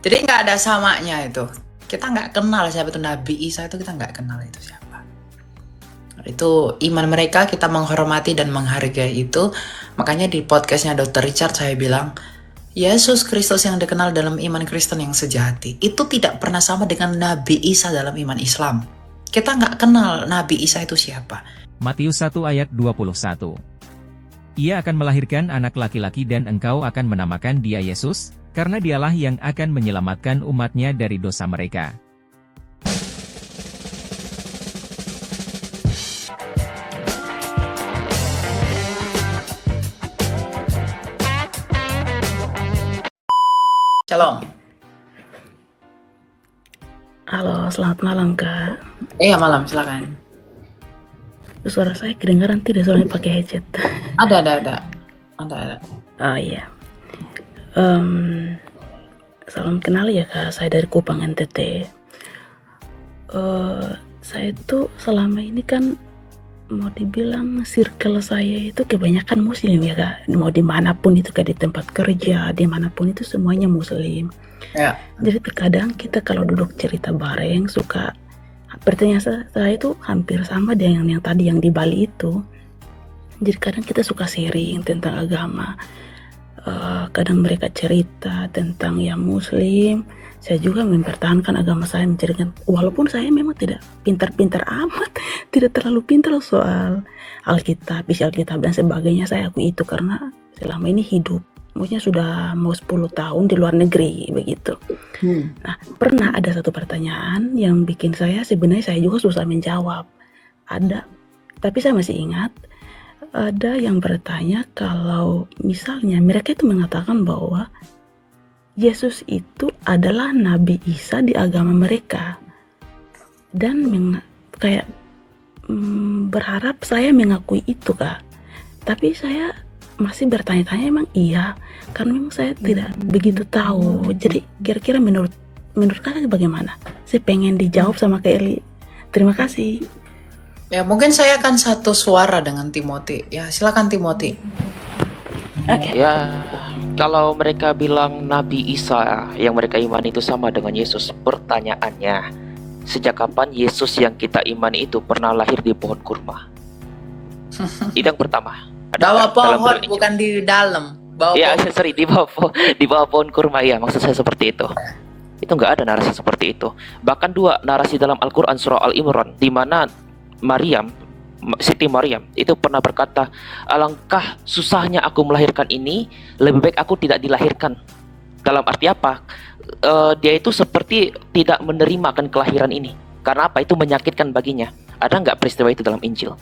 Jadi nggak ada samanya itu. Kita nggak kenal siapa itu Nabi Isa, itu kita nggak kenal itu siapa. Itu iman mereka, kita menghormati dan menghargai itu. Makanya di podcastnya Dr. Richard saya bilang, Yesus Kristus yang dikenal dalam iman Kristen yang sejati itu tidak pernah sama dengan Nabi Isa dalam iman Islam. Kita nggak kenal Nabi Isa itu siapa. Matius 1 ayat 21. Ia akan melahirkan anak laki-laki dan engkau akan menamakan dia Yesus, karena dialah yang akan menyelamatkan umatnya dari dosa mereka. Shalom. Halo, selamat malam Kak. Iya malam, silakan. Suara saya kedengaran tidak soalnya pakai headset? Ada. Oh iya. Salam kenal ya Kak, saya dari Kupang NTT. Saya tuh selama ini kan mau dibilang circle saya itu kebanyakan muslim ya Kak. Mau dimanapun itu, Kak, di tempat kerja, dimanapun itu semuanya muslim. Ya. Jadi terkadang kita kalau duduk cerita bareng suka pertanyaan saya itu hampir sama dengan yang tadi yang di Bali itu. Jadi kadang kita suka sharing tentang agama. Kadang mereka cerita tentang yang muslim, saya juga mempertahankan agama saya, menceritakan walaupun saya memang tidak pintar-pintar amat, tidak terlalu pintar soal Alkitab, isi Alkitab dan sebagainya. Saya akui itu karena selama ini hidup, maksudnya sudah mau 10 tahun di luar negeri begitu. Nah, pernah ada satu pertanyaan yang bikin saya sebenarnya saya juga susah menjawab. Ada, tapi saya masih ingat ada yang bertanya kalau misalnya mereka itu mengatakan bahwa Yesus itu adalah Nabi Isa di agama mereka, dan berharap saya mengakui itu Kak. Tapi saya masih bertanya-tanya emang iya, karena memang saya tidak begitu tahu. Jadi kira-kira menurut Kakak bagaimana? Saya pengen dijawab sama Kak Eli. Terima kasih. Ya mungkin saya akan satu suara dengan Timothy. Ya silakan Timothy. Oke. Ya, kalau mereka bilang Nabi Isa yang mereka imani itu sama dengan Yesus, pertanyaannya, sejak kapan Yesus yang kita imani itu pernah lahir di pohon kurma? Itu yang pertama. Bawa dalam pohon Injil? bukan di dalam. Bawa Ya, pohon. sorry, di bawah pohon kurma, ya, maksud saya seperti itu. Itu nggak ada narasi seperti itu. Bahkan dua narasi dalam Al-Quran surah Al-Imran, di mana Siti Maryam itu pernah berkata, alangkah susahnya aku melahirkan ini, lebih baik aku tidak dilahirkan. Dalam arti apa? Dia itu seperti tidak menerima akan kelahiran ini. Karena apa? Itu menyakitkan baginya. Ada nggak peristiwa itu dalam Injil?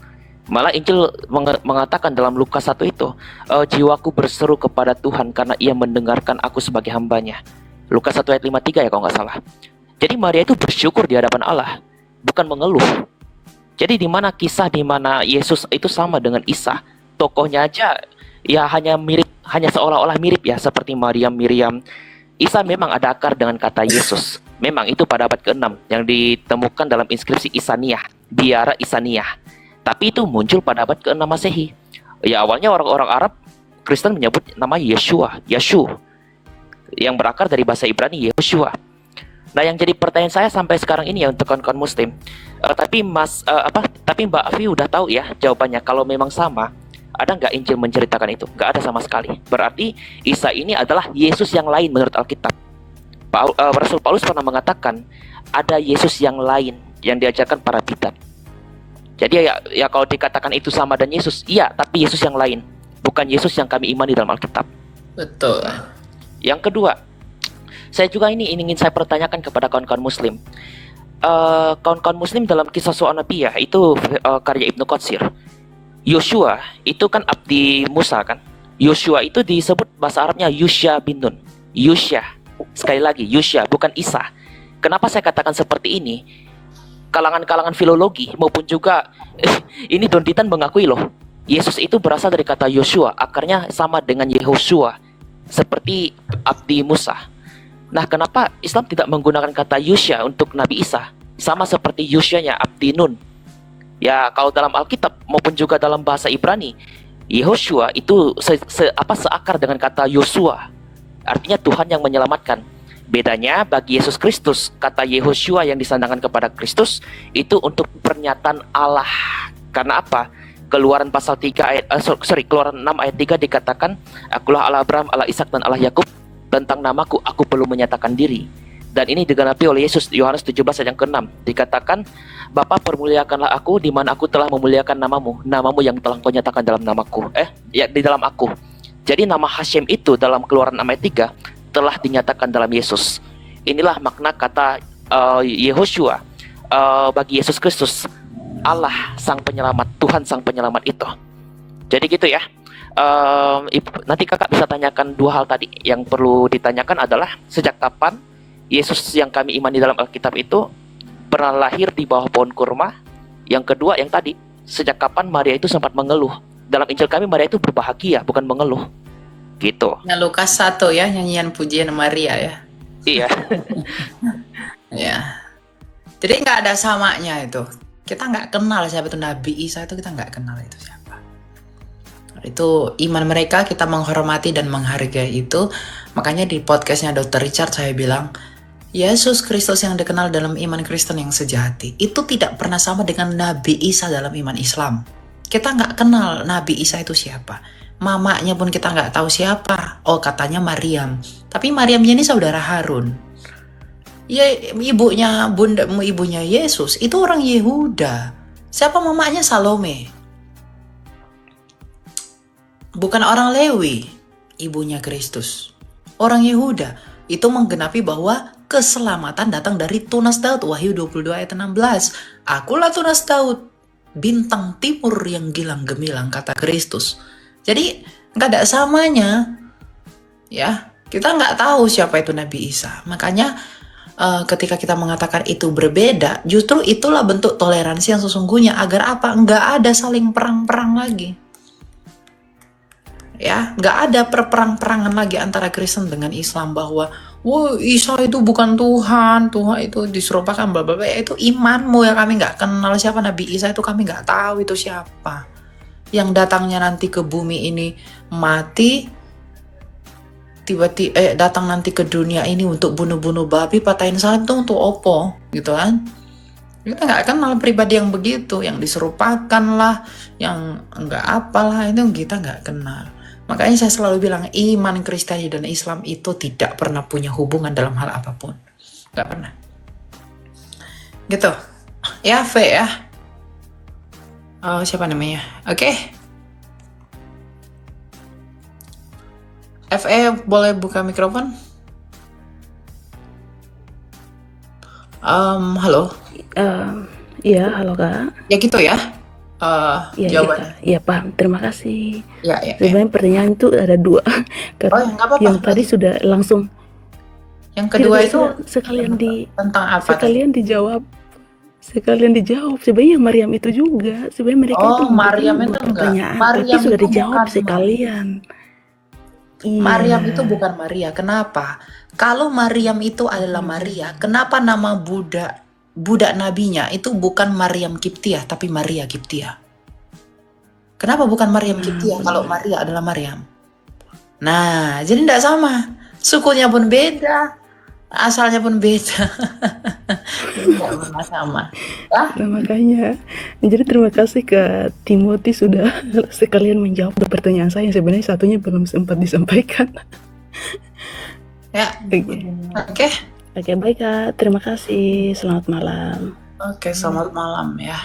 Malah Injil mengatakan dalam Lukas 1 itu, jiwaku berseru kepada Tuhan karena ia mendengarkan aku sebagai hambanya. Lukas 1 ayat 53 ya kalau nggak salah. Jadi Maria itu bersyukur di hadapan Allah, bukan mengeluh. Jadi di mana kisah di mana Yesus itu sama dengan Isa, tokohnya aja ya hanya seolah-olah mirip ya, seperti Miriam. Isa memang ada akar dengan kata Yesus. Memang itu pada abad ke-6 yang ditemukan dalam inskripsi Isaniah, biara Isaniah. Tapi itu muncul pada abad ke-6 Masehi. Ya awalnya orang-orang Arab Kristen menyebut nama Yeshu, yang berakar dari bahasa Ibrani Yehoshua. Nah, yang jadi pertanyaan saya sampai sekarang ini ya untuk kawan-kawan muslim, tapi Mbak Afi udah tahu ya jawabannya. Kalau memang sama, ada nggak Injil menceritakan itu? Nggak ada sama sekali. Berarti Isa ini adalah Yesus yang lain menurut Alkitab. Rasul Paulus pernah mengatakan ada Yesus yang lain yang diajarkan para bidat. Jadi ya kalau dikatakan itu sama dan Yesus, iya, tapi Yesus yang lain, bukan Yesus yang kami imani dalam Alkitab. Betul. Yang kedua, saya juga ingin saya pertanyakan kepada kawan-kawan muslim. Kawan-kawan muslim dalam kisah soal Nabi ya, itu karya Ibnu Qatsir. Yoshua itu kan abdi Musa kan. Yoshua itu disebut bahasa Arabnya Yusha bin Nun. Yusha. Sekali lagi, Yusha bukan Isa. Kenapa saya katakan seperti ini? Kalangan-kalangan filologi maupun juga ini Don Titan mengakui loh, Yesus itu berasal dari kata Yoshua, akarnya sama dengan Yehoshua, seperti abdi Musa. Nah, kenapa Islam tidak menggunakan kata Yusha untuk Nabi Isa? Sama seperti Yushanya abdi Nun. Ya, kalau dalam Alkitab maupun juga dalam bahasa Ibrani, Yehoshua itu seakar dengan kata Yosua. Artinya Tuhan yang menyelamatkan. Bedanya bagi Yesus Kristus, kata Yehoshua yang disandangkan kepada Kristus itu untuk pernyataan Allah. Karena apa? Keluaran pasal 3 ayat Keluaran 6 ayat 3 dikatakan, "Akulah Allah Abraham, Allah Ishak dan Allah Yakub. Tentang namaku aku perlu menyatakan diri." Dan ini digenapi oleh Yesus. Yohanes 17 ayat yang ke-6 dikatakan, "Bapa, permuliakanlah aku di mana aku telah memuliakan namamu yang telah kau nyatakan dalam namaku." Di dalam aku. Jadi nama Hashem itu dalam Keluaran 6 ayat 3 telah dinyatakan dalam Yesus. Inilah makna kata Yehoshua bagi Yesus Kristus, Allah sang penyelamat, Tuhan sang penyelamat itu. Jadi gitu ya. Nanti kakak bisa tanyakan dua hal tadi. Yang perlu ditanyakan adalah sejak kapan Yesus yang kami imani dalam Alkitab itu pernah lahir di bawah pohon kurma. Yang kedua yang tadi, sejak kapan Maria itu sempat mengeluh. Dalam Injil kami Maria itu berbahagia, bukan mengeluh. Gitu. Nah, Lukas 1 ya, nyanyian pujian Maria ya. Iya. Ya. Jadi nggak ada samanya itu. Kita nggak kenal siapa itu Nabi Isa, itu kita nggak kenal itu siapa. Itu iman mereka, kita menghormati dan menghargai itu. Makanya di podcastnya Dr. Richard saya bilang, Yesus Kristus yang dikenal dalam iman Kristen yang sejati itu tidak pernah sama dengan Nabi Isa dalam iman Islam. Kita nggak kenal Nabi Isa itu siapa. Mamanya pun kita nggak tahu siapa. Oh, katanya Maryam. Tapi Maryam ini saudara Harun. Ya, ibunya Yesus itu orang Yehuda. Siapa mamanya? Salome. Bukan orang Lewi, ibunya Kristus. Orang Yehuda. Itu menggenapi bahwa keselamatan datang dari tunas Daud. Wahyu 22 ayat 16. Akulah tunas Daud, bintang timur yang gilang gemilang, kata Kristus. Jadi nggak ada samanya, ya. Kita nggak tahu siapa itu Nabi Isa. Makanya ketika kita mengatakan itu berbeda, justru itulah bentuk toleransi yang sesungguhnya. Agar apa? Nggak ada saling perang-perang lagi. Ya, nggak ada perperang-perangan lagi antara Kristen dengan Islam bahwa, wah, Isa itu bukan Tuhan, Tuhan itu diserupakan bla bla bla. Itu imanmu ya, kami nggak kenal siapa Nabi Isa itu, kami nggak tahu itu siapa. Yang datangnya nanti ke bumi ini mati, tiba-tiba datang nanti ke dunia ini untuk bunuh-bunuh babi, patahin salib itu untuk opo, gitu kan? Kita nggak kenal pribadi yang begitu, yang diserupakan lah, yang enggak apalah, itu kita nggak kenal. Makanya saya selalu bilang iman Kristiani dan Islam itu tidak pernah punya hubungan dalam hal apapun, nggak pernah. Gitu, ya V ya. Siapa namanya? Oke. FE boleh buka mikrofon? Halo. Iya, halo Kak. Ya gitu ya. Iya, Jawaban. iya paham. Terima kasih. Ya. Sebenarnya pertanyaan itu ada dua. Oh, nggak apa-apa. Yang tadi sudah langsung. Yang kedua Tidak, itu sekalian tentang apa? sekalian dijawab. Sebenarnya Maryam itu juga. Sebenarnya mereka itu Maryam buat itu enggak. pertanyaan, Maryam tapi sudah itu dijawab bukan sekalian. Iya. Maryam itu bukan Maria. Kenapa? Kalau Maryam itu adalah Maria, kenapa nama budak nabinya itu bukan Maryam Kiptiah tapi Maria Kiptiah? Kenapa bukan Maryam Kiptiah kalau Maria adalah Maryam? Nah, jadi tidak sama. Sukunya pun beda, asalnya pun beda. Tidak pernah sama. Nah, makanya. Jadi terima kasih ke Timothy sudah sekalian menjawab pertanyaan saya. Sebenarnya satunya belum sempat disampaikan. Ya, Oke. oke. Baik Kak. Terima kasih. Selamat malam. Oke, selamat malam ya.